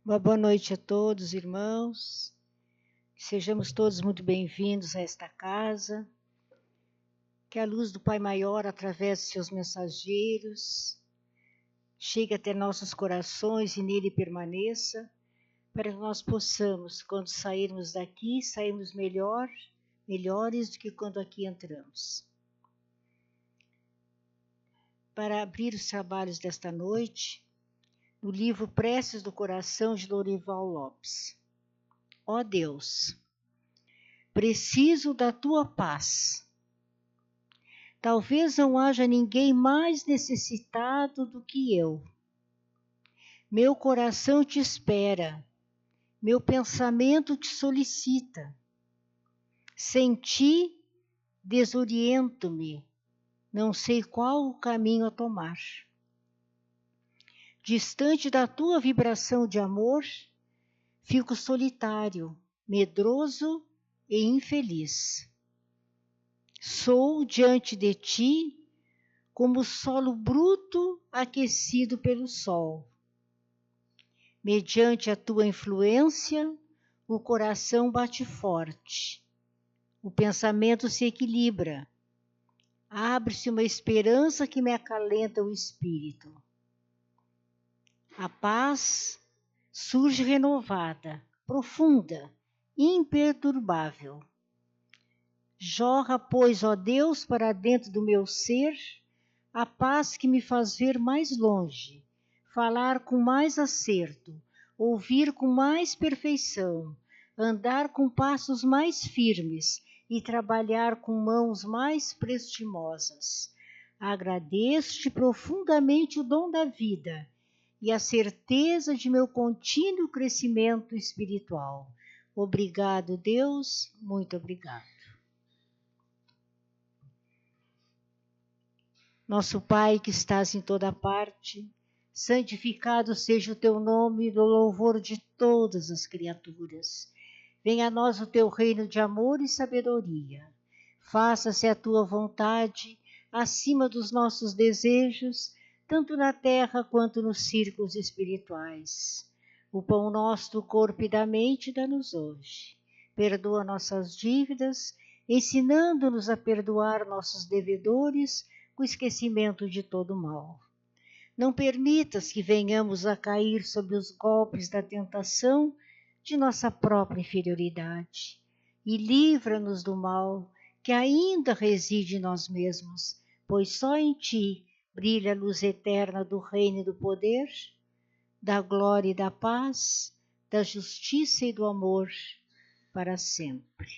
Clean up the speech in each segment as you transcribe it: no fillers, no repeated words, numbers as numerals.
Uma boa noite a todos, irmãos. Sejamos todos muito bem-vindos a esta casa. Que a luz do Pai Maior, através de seus mensageiros, chegue até nossos corações e nele permaneça, para que nós possamos, quando sairmos daqui, sairmos melhores do que quando aqui entramos. Para abrir os trabalhos desta noite, no livro Preces do Coração de Lorival Lopes. Ó Deus, preciso da tua paz. Talvez não haja ninguém mais necessitado do que eu. Meu coração te espera, meu pensamento te solicita. Sem ti, desoriento-me, não sei qual o caminho a tomar. Distante da tua vibração de amor, fico solitário, medroso e infeliz. Sou diante de ti como solo bruto aquecido pelo sol. Mediante a tua influência, o coração bate forte, o pensamento se equilibra, abre-se uma esperança que me acalenta o espírito. A paz surge renovada, profunda, imperturbável. Jorra, pois, ó Deus, para dentro do meu ser, a paz que me faz ver mais longe, falar com mais acerto, ouvir com mais perfeição, andar com passos mais firmes e trabalhar com mãos mais prestimosas. Agradeço-te profundamente o dom da vida e a certeza de meu contínuo crescimento espiritual. Obrigado, Deus, muito obrigado. Nosso Pai que estás em toda parte, santificado seja o teu nome no louvor de todas as criaturas. Venha a nós o teu reino de amor e sabedoria. Faça-se a tua vontade acima dos nossos desejos, tanto na terra quanto nos círculos espirituais. O pão nosso do corpo e da mente dá-nos hoje. Perdoa nossas dívidas, ensinando-nos a perdoar nossos devedores, com esquecimento de todo mal. Não permitas que venhamos a cair sob os golpes da tentação de nossa própria inferioridade. E livra-nos do mal que ainda reside em nós mesmos, pois só em ti brilha a luz eterna do reino e do poder, da glória e da paz, da justiça e do amor, para sempre.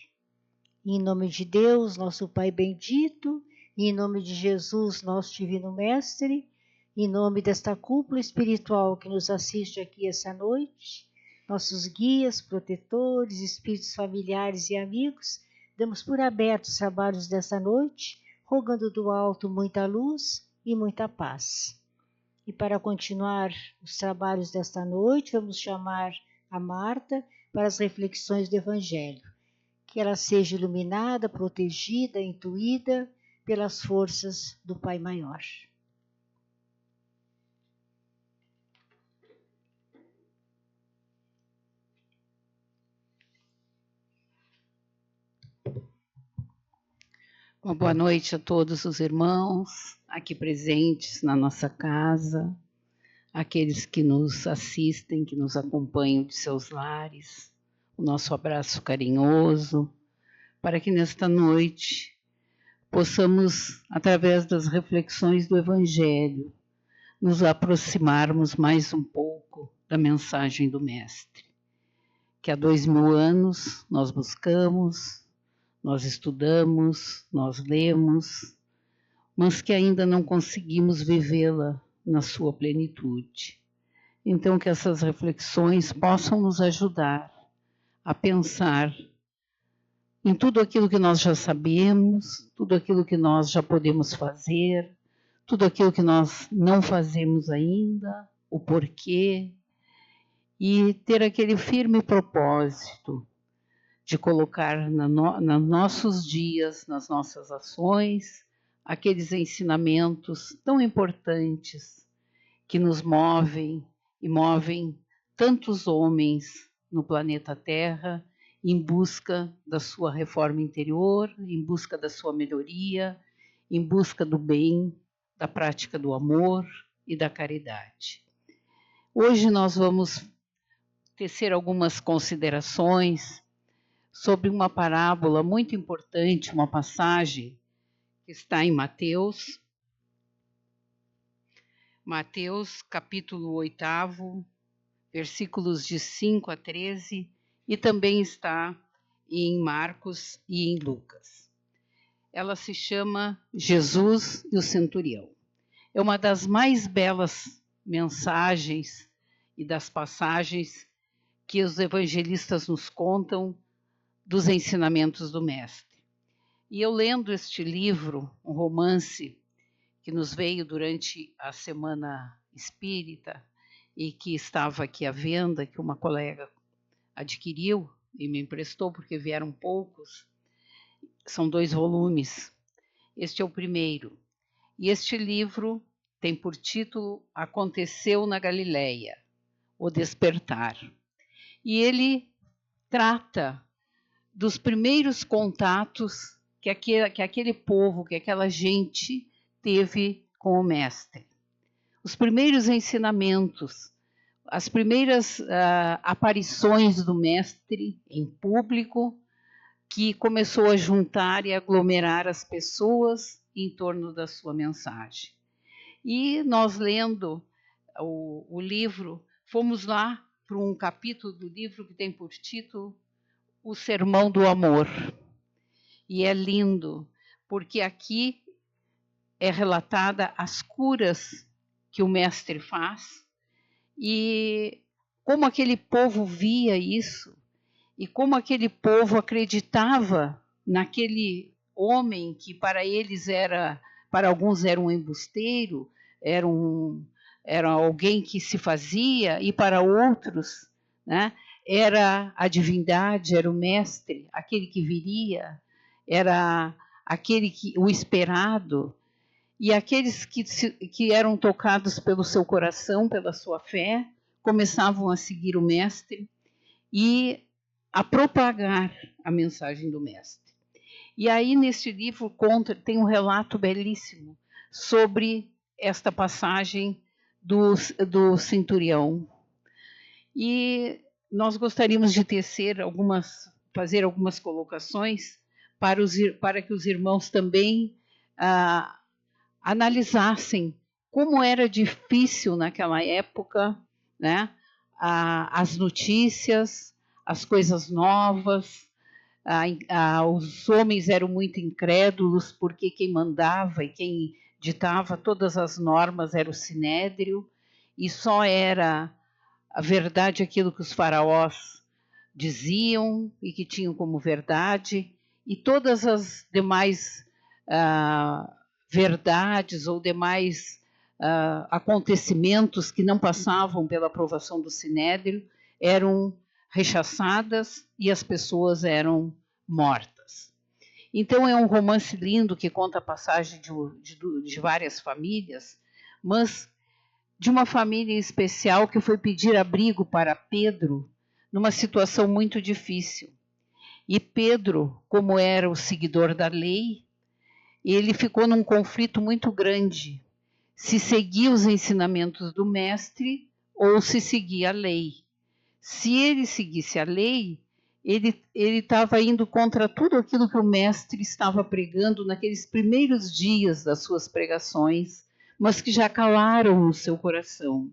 Em nome de Deus, nosso Pai bendito, em nome de Jesus, nosso Divino Mestre, em nome desta cúpula espiritual que nos assiste aqui essa noite, nossos guias, protetores, espíritos familiares e amigos, damos por abertos os trabalhos dessa noite, rogando do alto muita luz e muita paz. E para continuar os trabalhos desta noite, vamos chamar a Marta para as reflexões do Evangelho. Que ela seja iluminada, protegida, intuída pelas forças do Pai Maior. Uma boa noite a todos os irmãos aqui presentes na nossa casa, aqueles que nos assistem, que nos acompanham de seus lares. O nosso abraço carinhoso, para que nesta noite possamos, através das reflexões do Evangelho, nos aproximarmos mais um pouco da mensagem do Mestre, que há 2000 anos nós buscamos, nós estudamos, nós lemos, mas que ainda não conseguimos vivê-la na sua plenitude. Então, que essas reflexões possam nos ajudar a pensar em tudo aquilo que nós já sabemos, tudo aquilo que nós já podemos fazer, tudo aquilo que nós não fazemos ainda, o porquê, e ter aquele firme propósito de colocar nos nossos dias, nas nossas ações, aqueles ensinamentos tão importantes que nos movem e movem tantos homens no planeta Terra em busca da sua reforma interior, em busca da sua melhoria, em busca do bem, da prática do amor e da caridade. Hoje nós vamos tecer algumas considerações sobre uma parábola muito importante, uma passagem que está em Mateus, capítulo 8, versículos de 5 a 13, e também está em Marcos e em Lucas. Ela se chama Jesus e o Centurião. É uma das mais belas mensagens e das passagens que os evangelistas nos contam dos ensinamentos do Mestre. E eu lendo este livro, um romance que nos veio durante a Semana Espírita e que estava aqui à venda, que uma colega adquiriu e me emprestou porque vieram poucos, são 2 volumes. Este é o primeiro. E este livro tem por título Aconteceu na Galileia, o Despertar. E ele trata dos primeiros contatos que aquele povo, que aquela gente teve com o Mestre. Os primeiros ensinamentos, as primeiras aparições do Mestre em público, que começou a juntar e aglomerar as pessoas em torno da sua mensagem. E nós, lendo o livro, fomos lá para um capítulo do livro que tem por título O Sermão do Amor. E é lindo, porque aqui é relatada as curas que o Mestre faz e como aquele povo via isso e como aquele povo acreditava naquele homem que para eles era, para alguns era um embusteiro, era alguém que se fazia, e para outros, né, era a divindade, era o Mestre, aquele que viria, era aquele o esperado. E aqueles que eram tocados pelo seu coração, pela sua fé, começavam a seguir o Mestre e a propagar a mensagem do Mestre. E aí, neste livro, tem um relato belíssimo sobre esta passagem do centurião. E nós gostaríamos de fazer algumas colocações para que os irmãos também analisassem como era difícil naquela época, né? As notícias, as coisas novas, os homens eram muito incrédulos, porque quem mandava e quem ditava todas as normas era o Sinédrio, e só era a verdade aquilo que os faraós diziam e que tinham como verdade, e todas as demais verdades ou demais acontecimentos que não passavam pela aprovação do Sinédrio eram rechaçadas e as pessoas eram mortas. Então é um romance lindo que conta a passagem de várias famílias, mas de uma família em especial que foi pedir abrigo para Pedro numa situação muito difícil. E Pedro, como era o seguidor da lei, ele ficou num conflito muito grande, se seguia os ensinamentos do Mestre ou se seguia a lei. Se ele seguisse a lei, ele estava indo contra tudo aquilo que o Mestre estava pregando naqueles primeiros dias das suas pregações, mas que já calaram o seu coração.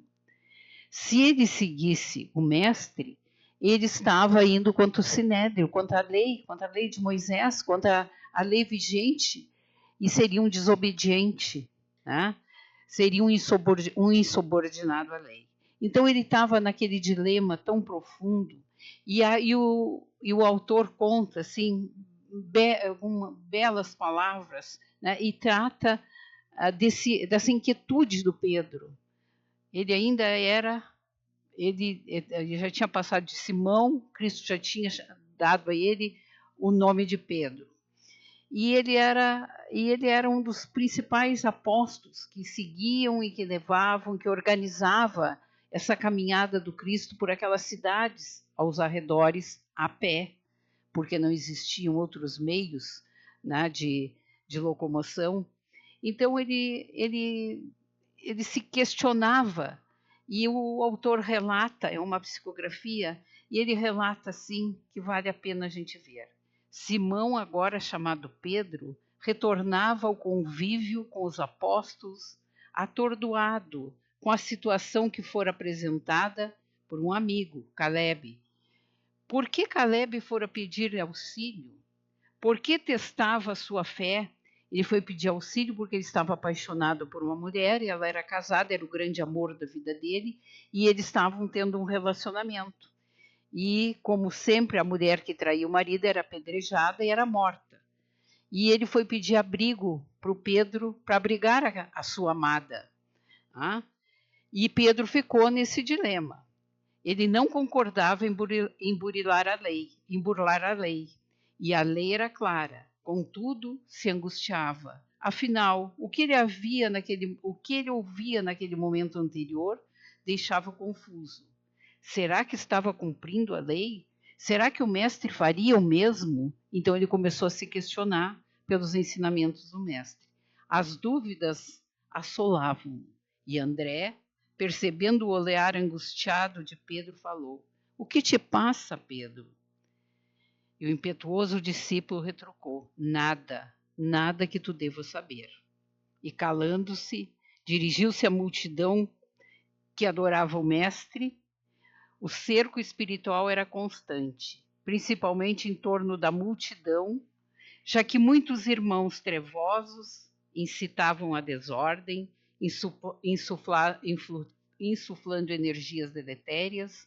Se ele seguisse o Mestre, ele estava indo contra o Sinédrio, contra a lei de Moisés, contra a lei vigente, e seria um desobediente, né? Seria um insubordinado à lei. Então ele estava naquele dilema tão profundo, e o autor conta assim, belas palavras, né? E trata dessa inquietude do Pedro. Ele já tinha passado de Simão, Cristo já tinha dado a ele o nome de Pedro. E ele era um dos principais apóstolos que seguiam e que levavam, que organizava essa caminhada do Cristo por aquelas cidades aos arredores a pé, porque não existiam outros meios, né, de locomoção. Então ele se questionava, e o autor relata, é uma psicografia, e ele relata assim que vale a pena a gente ver. Simão, agora chamado Pedro, retornava ao convívio com os apóstolos, atordoado com a situação que fora apresentada por um amigo, Caleb. Por que Caleb fora pedir auxílio? Por que testava a sua fé? Ele foi pedir auxílio porque ele estava apaixonado por uma mulher, e ela era casada, era o grande amor da vida dele, e eles estavam tendo um relacionamento. E, como sempre, a mulher que traía o marido era apedrejada e era morta. E ele foi pedir abrigo para o Pedro, para abrigar a sua amada. E Pedro ficou nesse dilema. Ele não concordava em burlar a lei. E a lei era clara, contudo se angustiava. Afinal, o que ele ouvia naquele momento anterior deixava confuso. Será que estava cumprindo a lei? Será que o mestre faria o mesmo? Então ele começou a se questionar pelos ensinamentos do mestre. As dúvidas assolavam, e André, percebendo o olhar angustiado de Pedro, falou: "O que te passa, Pedro?" E o impetuoso discípulo retrucou: "Nada, nada que tu devas saber." E calando-se, dirigiu-se à multidão que adorava o mestre. O cerco espiritual era constante, principalmente em torno da multidão, já que muitos irmãos trevosos incitavam a desordem, insuflando energias deletérias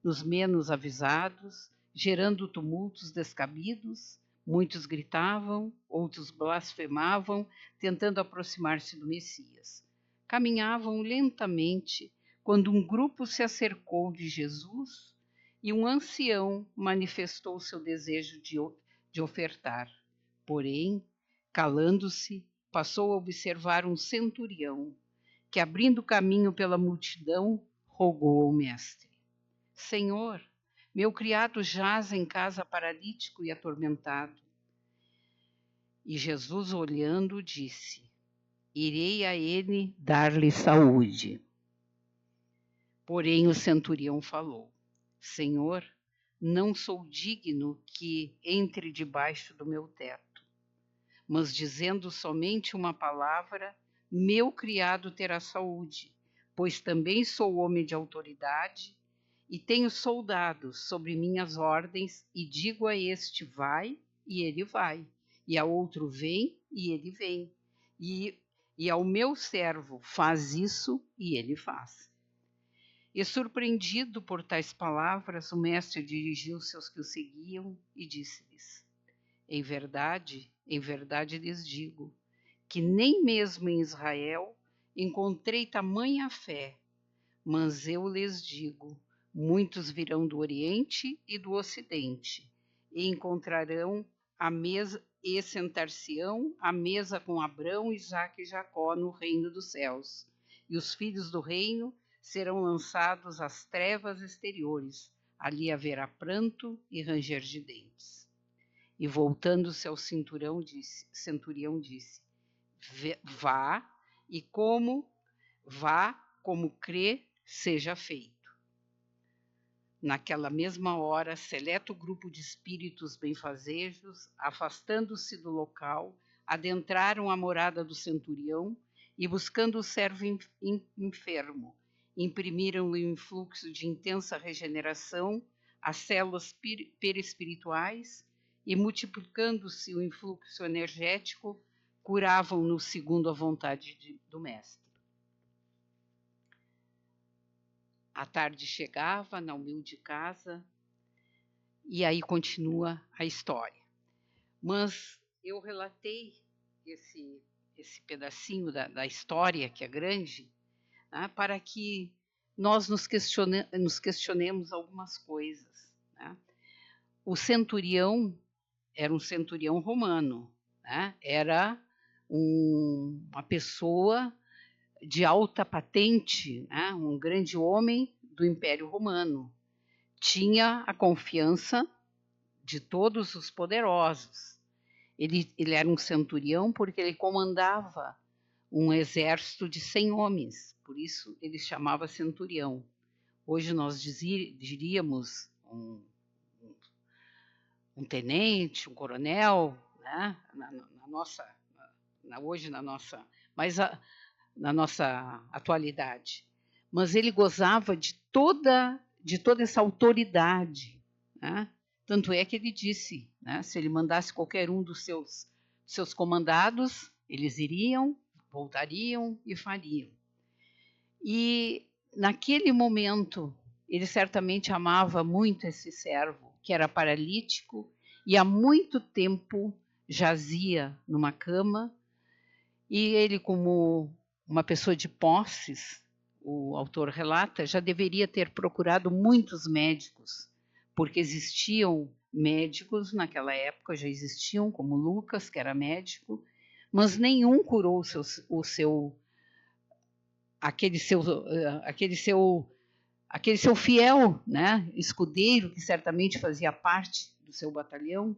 nos menos avisados, gerando tumultos descabidos. Muitos gritavam, outros blasfemavam, tentando aproximar-se do Messias. Caminhavam lentamente quando um grupo se acercou de Jesus e um ancião manifestou seu desejo de ofertar. Porém, calando-se, passou a observar um centurião que, abrindo caminho pela multidão, rogou ao mestre: "Senhor, meu criado jaz em casa paralítico e atormentado." E Jesus, olhando, disse: "Irei a ele dar-lhe saúde." Porém o centurião falou: "Senhor, não sou digno que entre debaixo do meu teto, mas dizendo somente uma palavra, meu criado terá saúde, pois também sou homem de autoridade e tenho soldados sobre minhas ordens, e digo a este: vai, e ele vai, e a outro: vem, e ele vem, e ao meu servo: faz isso, e ele faz." E surpreendido por tais palavras, o mestre dirigiu-se aos que o seguiam e disse-lhes: em verdade lhes digo, que nem mesmo em Israel encontrei tamanha fé. Mas eu lhes digo, muitos virão do Oriente e do Ocidente, e encontrarão a mesa, e sentar-se-ão à mesa com Abraão, Isaque e Jacó no reino dos céus. E os filhos do reino serão lançados às trevas exteriores. Ali haverá pranto e ranger de dentes. E voltando-se ao centurião disse: vá, e como crê, seja feito. Naquela mesma hora, seleto grupo de espíritos benfazejos, afastando-se do local, adentraram a morada do centurião e, buscando o servo enfermo, imprimiram-lhe um fluxo de intensa regeneração às células perispirituais e, multiplicando-se o influxo energético, curavam-no segundo a vontade do mestre. A tarde chegava na humilde casa e aí continua a história. Mas eu relatei esse pedacinho da história, que é grande, né, para que nós nos questionemos algumas coisas. Né? O centurião era um centurião romano, né? Era uma pessoa de alta patente, né? Um grande homem do Império Romano. Tinha a confiança de todos os poderosos. Ele era um centurião porque ele comandava um exército de 100 homens, por isso ele chamava centurião. Hoje nós diríamos um tenente, um coronel, né? Hoje na nossa, mas na nossa atualidade. Mas ele gozava de toda essa autoridade, né? Tanto é que ele disse, né, se ele mandasse qualquer um dos seus comandados, eles iriam, voltariam e fariam. E naquele momento, ele certamente amava muito esse servo, que era paralítico e há muito tempo jazia numa cama. E ele, como uma pessoa de posses, o autor relata, já deveria ter procurado muitos médicos, porque existiam médicos naquela época, já existiam, como Lucas, que era médico, mas nenhum curou aquele seu fiel, né, escudeiro, que certamente fazia parte do seu batalhão.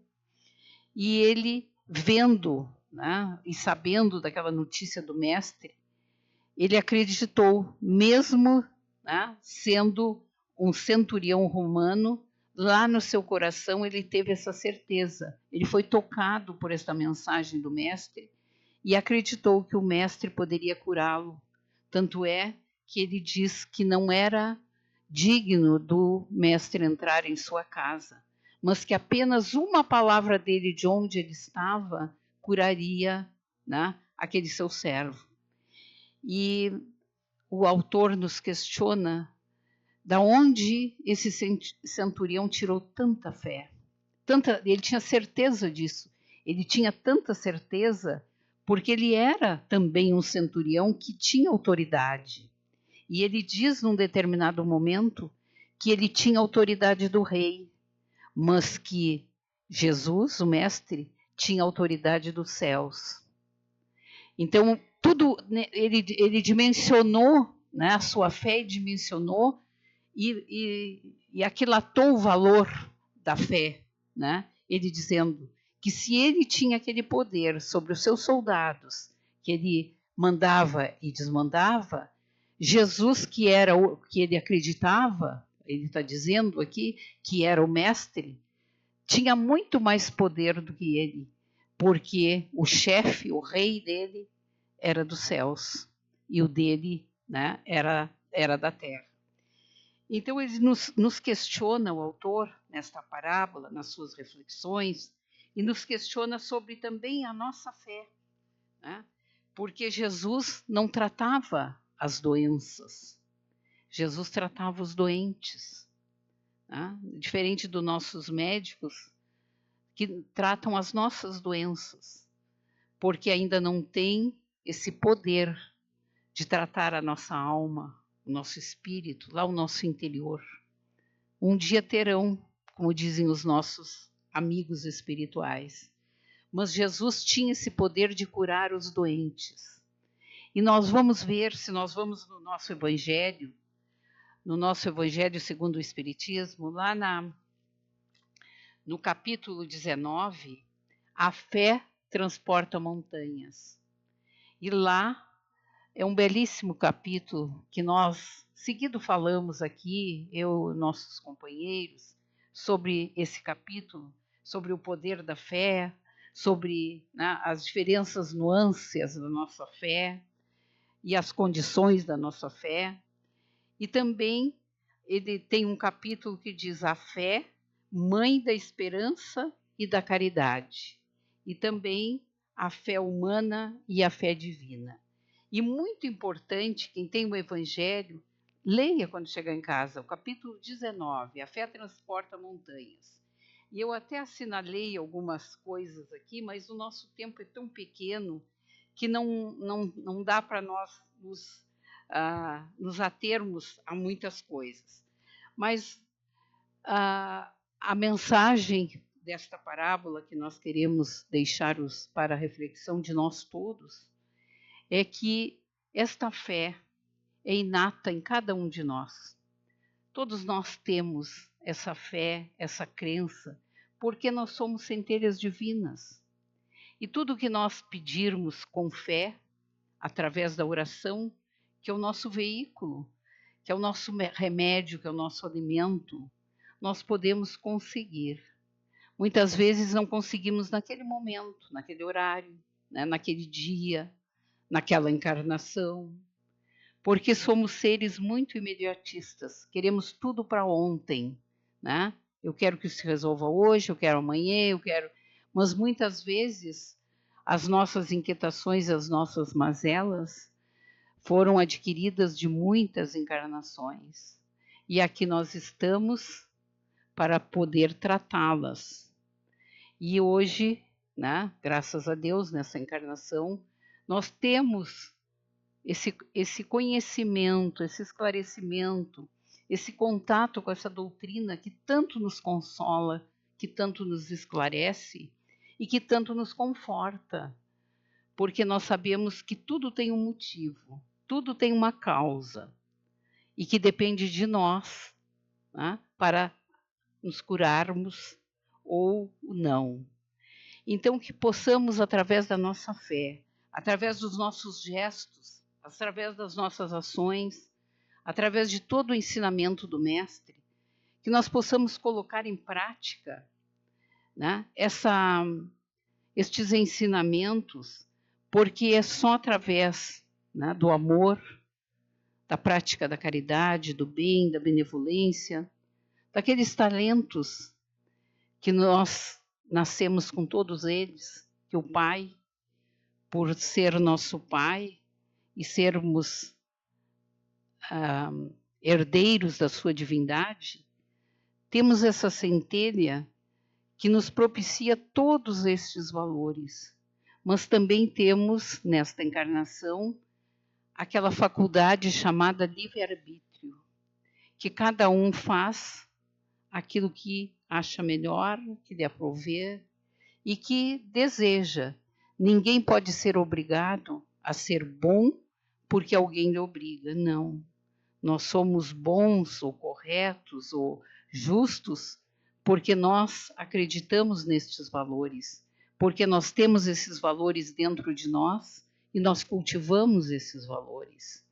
E ele, vendo, né, e sabendo daquela notícia do mestre, ele acreditou, mesmo, né, sendo um centurião romano, lá no seu coração ele teve essa certeza. Ele foi tocado por esta mensagem do mestre e acreditou que o mestre poderia curá-lo. Tanto é que ele diz que não era digno do mestre entrar em sua casa, mas que apenas uma palavra dele de onde ele estava curaria, né, aquele seu servo. E o autor nos questiona da onde esse centurião tirou tanta fé. Ele tinha certeza disso. Ele tinha tanta certeza porque ele era também um centurião que tinha autoridade. E ele diz num determinado momento que ele tinha autoridade do rei, mas que Jesus, o mestre, tinha autoridade dos céus. Então, tudo, né, ele dimensionou, né, a sua fé, dimensionou e aquilatou o valor da fé, né? Ele dizendo que se ele tinha aquele poder sobre os seus soldados, que ele mandava e desmandava, Jesus, que ele acreditava, ele está dizendo aqui, que era o mestre, tinha muito mais poder do que ele, porque o chefe, o rei dele, era dos céus, e o dele, né, era da terra. Então, ele nos questiona, o autor, nesta parábola, nas suas reflexões, e nos questiona sobre também a nossa fé, né? Porque Jesus não tratava as doenças, Jesus tratava os doentes, né? Diferente dos nossos médicos, que tratam as nossas doenças, porque ainda não tem esse poder de tratar a nossa alma, o nosso espírito, lá o nosso interior. Um dia terão, como dizem os nossos amigos espirituais. Mas Jesus tinha esse poder de curar os doentes. E nós vamos ver, se nós vamos no nosso Evangelho segundo o Espiritismo, lá no capítulo 19, a fé transporta montanhas. E lá é um belíssimo capítulo que nós, seguido, falamos aqui, eu e nossos companheiros, sobre esse capítulo, sobre o poder da fé, sobre, né, as diferenças, nuances da nossa fé e as condições da nossa fé. E também ele tem um capítulo que diz a fé, mãe da esperança e da caridade. E também a fé humana e a fé divina. E muito importante, quem tem o Evangelho, leia quando chegar em casa, o capítulo 19, a fé transporta montanhas. E eu até assinalei algumas coisas aqui, mas o nosso tempo é tão pequeno que não dá para nós nos atermos a muitas coisas. Mas a mensagem desta parábola que nós queremos deixar para a reflexão de nós todos é que esta fé é inata em cada um de nós. Todos nós temos essa fé, essa crença, porque nós somos centelhas divinas. E tudo que nós pedirmos com fé, através da oração, que é o nosso veículo, que é o nosso remédio, que é o nosso alimento, nós podemos conseguir. Muitas vezes não conseguimos naquele momento, naquele horário, né, naquele dia, naquela encarnação, porque somos seres muito imediatistas, queremos tudo para ontem, né? Eu quero que isso se resolva hoje, eu quero amanhã, eu quero... Mas muitas vezes as nossas inquietações, as nossas mazelas foram adquiridas de muitas encarnações. E aqui nós estamos para poder tratá-las. E hoje, né, graças a Deus, nessa encarnação, nós temos esse conhecimento, esse esclarecimento, esse contato com essa doutrina que tanto nos consola, que tanto nos esclarece e que tanto nos conforta, porque nós sabemos que tudo tem um motivo, tudo tem uma causa e que depende de nós, né, para nos curarmos ou não. Então, que possamos, através da nossa fé, através dos nossos gestos, através das nossas ações, através de todo o ensinamento do Mestre, que nós possamos colocar em prática, né, estes ensinamentos, porque é só através, né, do amor, da prática da caridade, do bem, da benevolência, daqueles talentos que nós nascemos com todos eles, que o Pai, por ser nosso Pai e sermos herdeiros da sua divindade, temos essa centelha que nos propicia todos estes valores. Mas também temos, nesta encarnação, aquela faculdade chamada livre-arbítrio, que cada um faz aquilo que acha melhor, que lhe aprouver e que deseja. Ninguém pode ser obrigado a ser bom porque alguém lhe obriga. Não. Nós somos bons ou corretos ou justos porque nós acreditamos nestes valores, porque nós temos esses valores dentro de nós e nós cultivamos esses valores.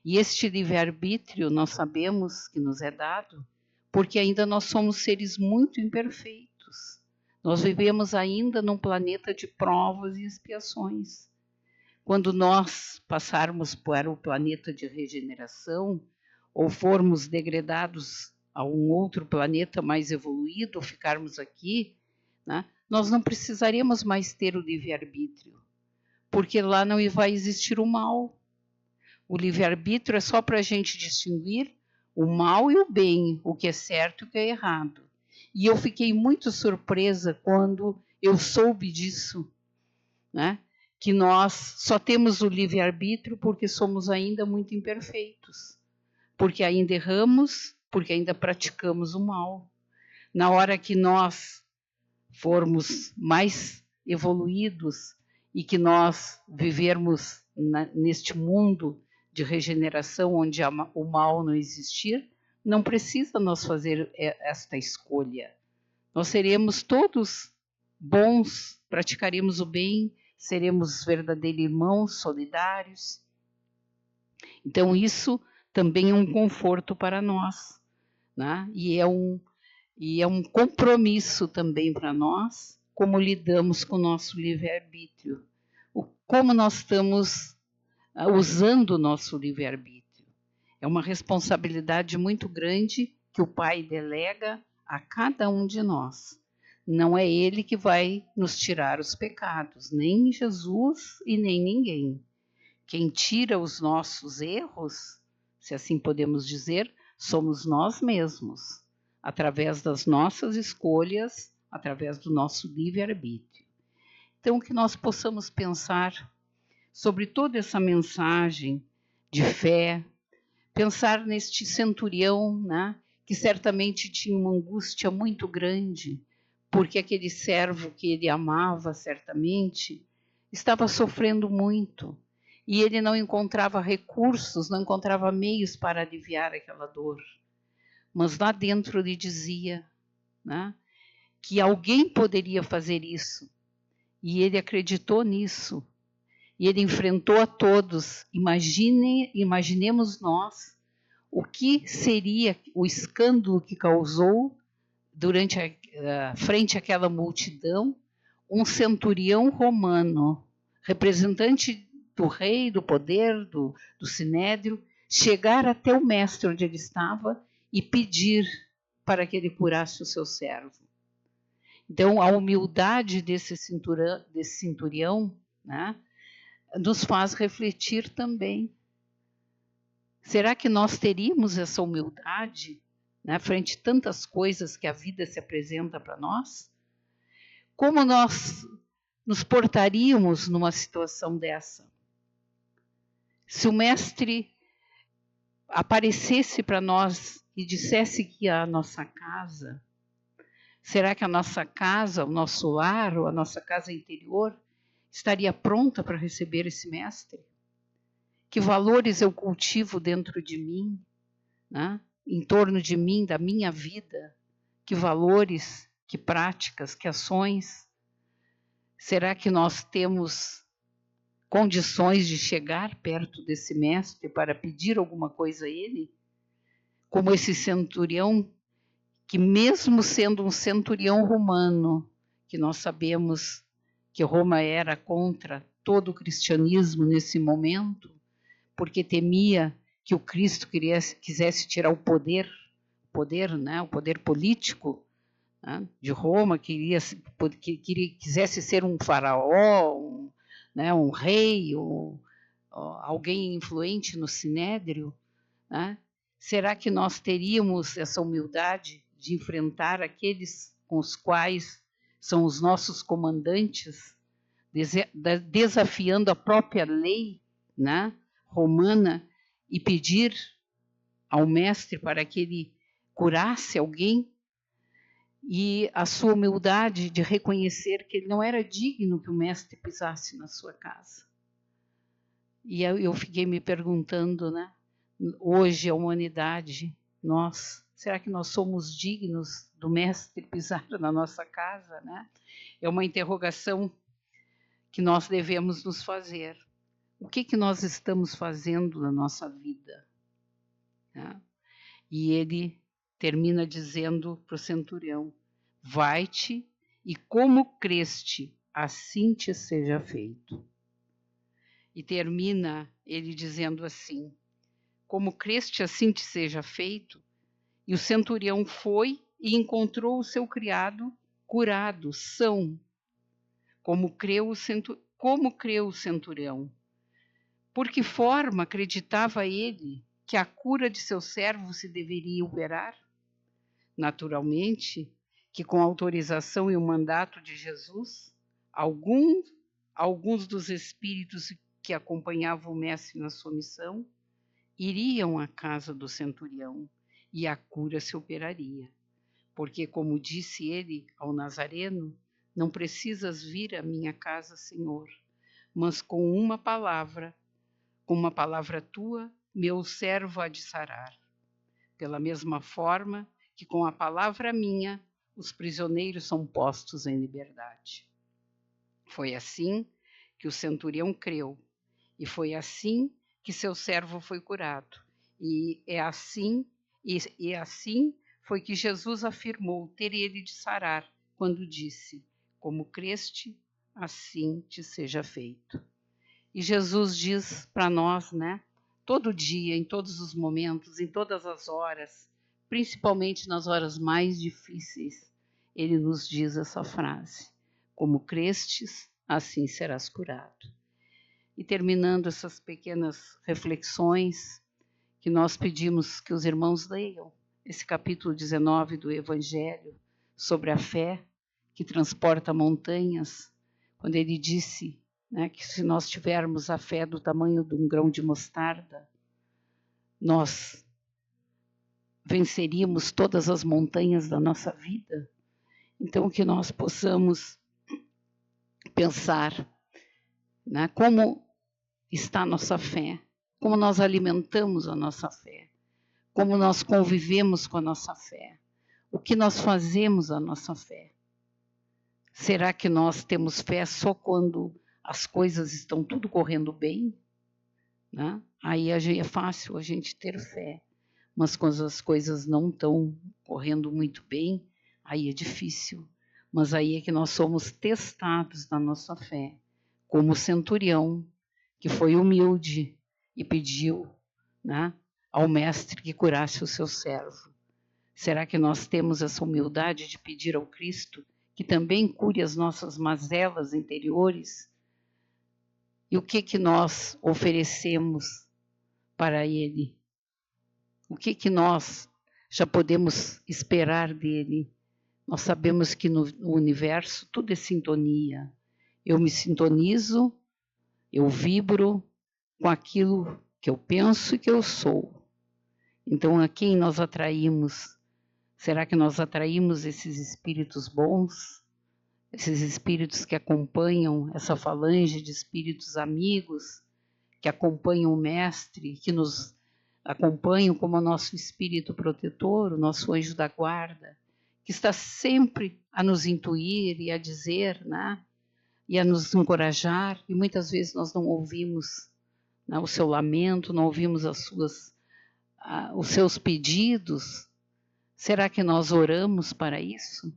E este livre-arbítrio nós sabemos que nos é dado porque ainda nós somos seres muito imperfeitos. Nós vivemos ainda num planeta de provas e expiações. Quando nós passarmos para o planeta de regeneração, ou formos degradados a um outro planeta mais evoluído, ou ficarmos aqui, né, nós não precisaremos mais ter o livre-arbítrio, porque lá não vai existir o mal. O livre-arbítrio é só para a gente distinguir o mal e o bem, o que é certo e o que é errado. E eu fiquei muito surpresa quando eu soube disso, né? Que nós só temos o livre-arbítrio porque somos ainda muito imperfeitos, porque ainda erramos, porque ainda praticamos o mal. Na hora que nós formos mais evoluídos e que nós vivermos neste mundo de regeneração onde o mal não existir, não precisa nós fazer esta escolha. Nós seremos todos bons, praticaremos o bem, seremos verdadeiros irmãos solidários. Então isso também é um conforto para nós, né? E é um compromisso também para nós, como lidamos com o nosso livre-arbítrio, como nós estamos usando o nosso livre-arbítrio. É uma responsabilidade muito grande que o Pai delega a cada um de nós. Não é Ele que vai nos tirar os pecados, nem Jesus e nem ninguém. Quem tira os nossos erros, se assim podemos dizer, somos nós mesmos, através das nossas escolhas, através do nosso livre-arbítrio. Então, que nós possamos pensar sobre toda essa mensagem de fé, pensar neste centurião, né, que certamente tinha uma angústia muito grande, porque aquele servo que ele amava, certamente, estava sofrendo muito. e ele não encontrava recursos, não encontrava meios para aliviar aquela dor. Mas lá dentro ele dizia, né, que alguém poderia fazer isso, e ele acreditou nisso, e ele enfrentou a todos. Imaginemos nós o que seria o escândalo que causou durante frente àquela multidão, um centurião romano, representante do rei, do poder, do sinédrio, chegar até o mestre onde ele estava e pedir para que ele curasse o seu servo. Então, a humildade desse centurião, né, nos faz refletir também. Será que nós teríamos essa humildade, né, frente a tantas coisas que a vida se apresenta para nós? Como nós nos portaríamos numa situação dessa? Se o mestre aparecesse para nós e dissesse que ia à nossa casa, será que a nossa casa, o nosso lar, ou a nossa casa interior estaria pronta para receber esse mestre? Que valores eu cultivo dentro de mim, né? Em torno de mim, da minha vida? Que valores, que práticas, que ações? Será que nós temos condições de chegar perto desse mestre para pedir alguma coisa a ele? Como esse centurião, que mesmo sendo um centurião romano, que nós sabemos que Roma era contra todo o cristianismo nesse momento, porque temia que o Cristo quisesse tirar o poder, né, o poder político, né, de Roma, quisesse ser um faraó, né, um rei, alguém influente no sinédrio, né? Será que nós teríamos essa humildade de enfrentar aqueles com os quais são os nossos comandantes, desafiando a própria lei, né, romana, e pedir ao mestre para que ele curasse alguém? E a sua humildade de reconhecer que ele não era digno que o mestre pisasse na sua casa. E eu fiquei me perguntando, né? Hoje a humanidade, será que nós somos dignos do mestre pisar na nossa casa, né? É uma interrogação que nós devemos nos fazer. O que nós estamos fazendo na nossa vida? Né? E ele termina dizendo para o centurião: vai-te e como creste, assim te seja feito. E termina ele dizendo assim: como creste, assim te seja feito. E o centurião foi e encontrou o seu criado curado, são. Como creu o centurião? Por que forma acreditava ele que a cura de seu servo se deveria operar? Naturalmente, que com a autorização e o mandato de Jesus, alguns dos espíritos que acompanhavam o mestre na sua missão iriam à casa do centurião e a cura se operaria. Porque, como disse ele ao Nazareno, não precisas vir à minha casa, Senhor, mas com uma palavra tua, meu servo há de sarar. Pela mesma forma que com a palavra minha, os prisioneiros são postos em liberdade. Foi assim que o centurião creu, e foi assim que seu servo foi curado. E assim foi que Jesus afirmou ter ele de sarar, quando disse: como creste, assim te seja feito. E Jesus diz para nós, né, todo dia, em todos os momentos, em todas as horas, principalmente nas horas mais difíceis, ele nos diz essa frase: como crestes, assim serás curado. E terminando essas pequenas reflexões, que nós pedimos que os irmãos leiam esse capítulo 19 do Evangelho sobre a fé que transporta montanhas, quando ele disse, né, que se nós tivermos a fé do tamanho de um grão de mostarda, nós venceríamos todas as montanhas da nossa vida. Então, que nós possamos pensar, né, como está a nossa fé, como nós alimentamos a nossa fé, como nós convivemos com a nossa fé, o que nós fazemos a nossa fé. Será que nós temos fé só quando as coisas estão tudo correndo bem? Né? Aí é fácil a gente ter fé, mas quando as coisas não estão correndo muito bem, aí é difícil. Mas aí é que nós somos testados na nossa fé, como o centurião, que foi humilde e pediu, né, ao mestre que curasse o seu servo. Será que nós temos essa humildade de pedir ao Cristo que também cure as nossas mazelas interiores? E o que nós oferecemos para Ele? O que nós já podemos esperar dele? Nós sabemos que no universo tudo é sintonia. Eu me sintonizo, eu vibro com aquilo que eu penso e que eu sou. Então, a quem nós atraímos? Será que nós atraímos esses espíritos bons? Esses espíritos que acompanham essa falange de espíritos amigos, que acompanham o mestre, que nos acompanham como nosso espírito protetor, o nosso anjo da guarda, que está sempre a nos intuir e a dizer, né? E a nos encorajar, e muitas vezes nós não ouvimos, né, o seu lamento, não ouvimos os seus pedidos. Será que nós oramos para isso?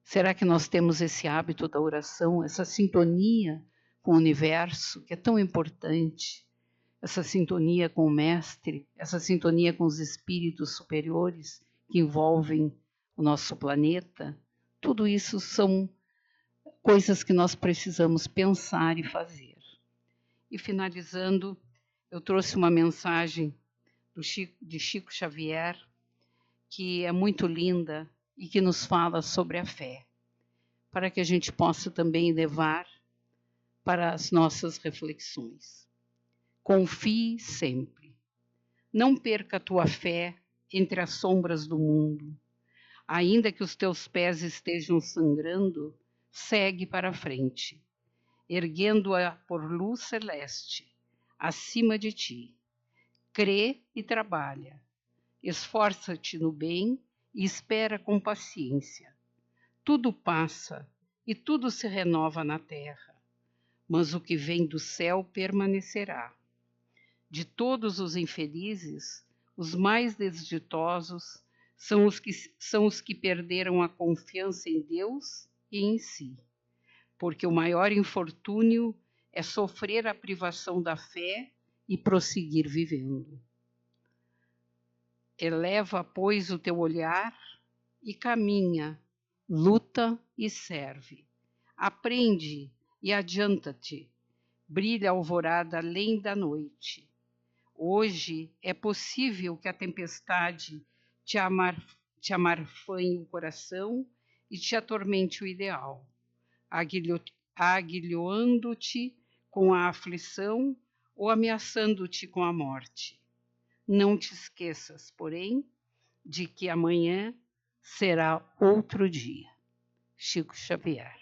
Será que nós temos esse hábito da oração, essa sintonia com o universo, que é tão importante, essa sintonia com o Mestre, essa sintonia com os espíritos superiores que envolvem o nosso planeta? Tudo isso são coisas que nós precisamos pensar e fazer. E finalizando, eu trouxe uma mensagem de Chico Xavier, que é muito linda e que nos fala sobre a fé, para que a gente possa também levar para as nossas reflexões. Confie sempre. Não perca a tua fé entre as sombras do mundo. Ainda que os teus pés estejam sangrando, segue para a frente, erguendo-a por luz celeste acima de ti. Crê e trabalha. Esforça-te no bem e espera com paciência. Tudo passa e tudo se renova na terra, mas o que vem do céu permanecerá. De todos os infelizes, os mais desditosos são os que perderam a confiança em Deus e em si, porque o maior infortúnio é sofrer a privação da fé e prosseguir vivendo. Eleva, pois, o teu olhar e caminha, luta e serve. Aprende e adianta-te. Brilha a alvorada além da noite. Hoje é possível que a tempestade te amarfanhe o coração e te atormente o ideal, aguilhoando-te com a aflição ou ameaçando-te com a morte. Não te esqueças, porém, de que amanhã será outro dia. Chico Xavier.